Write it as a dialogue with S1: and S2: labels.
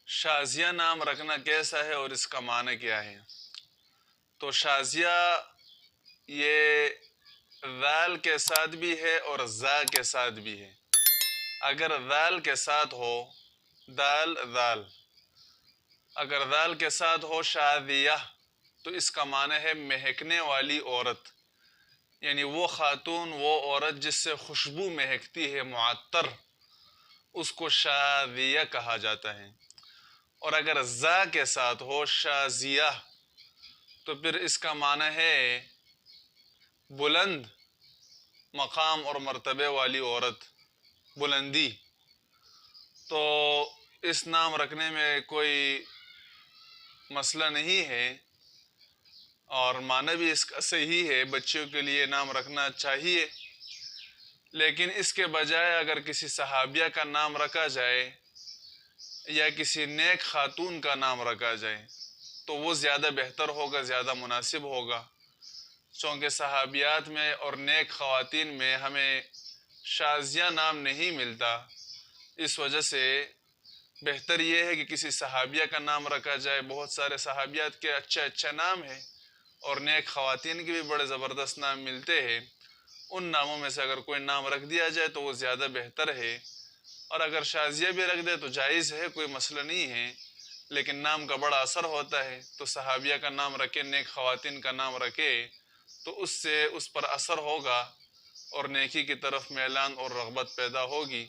S1: شازیہ نام رکھنا کیسا ہے اور اس کا معنی کیا ہے؟ تو شازیہ یہ ذال کے ساتھ بھی ہے اور زا کے ساتھ بھی ہے۔ اگر ذال کے ساتھ ہو دال ذال، اگر ذال کے ساتھ ہو شازیہ تو اس کا معنی ہے مہکنے والی عورت، یعنی وہ خاتون، وہ عورت جس سے خوشبو مہکتی ہے، معطر، اس کو شازیہ کہا جاتا ہے۔ اور اگر زا کے ساتھ ہو شازیہ تو پھر اس کا معنی ہے بلند مقام اور مرتبے والی عورت، بلندی۔ تو اس نام رکھنے میں کوئی مسئلہ نہیں ہے اور معنی بھی اس کا صحیح ہے، بچیوں کے لیے نام رکھنا چاہیے۔ لیکن اس کے بجائے اگر کسی صحابیہ کا نام رکھا جائے یا کسی نیک خاتون کا نام رکھا جائے تو وہ زیادہ بہتر ہوگا، زیادہ مناسب ہوگا، چونکہ صحابیات میں اور نیک خواتین میں ہمیں شازیہ نام نہیں ملتا۔ اس وجہ سے بہتر یہ ہے کہ کسی صحابیہ کا نام رکھا جائے۔ بہت سارے صحابیات کے اچھے اچھے نام ہیں اور نیک خواتین کے بھی بڑے زبردست نام ملتے ہیں۔ ان ناموں میں سے اگر کوئی نام رکھ دیا جائے تو وہ زیادہ بہتر ہے، اور اگر شازیہ بھی رکھ دے تو جائز ہے، کوئی مسئلہ نہیں ہے، لیکن نام کا بڑا اثر ہوتا ہے۔ تو صحابیہ کا نام رکھے، نیک خواتین کا نام رکھے تو اس سے اس پر اثر ہوگا اور نیکی کی طرف میلان اور رغبت پیدا ہوگی۔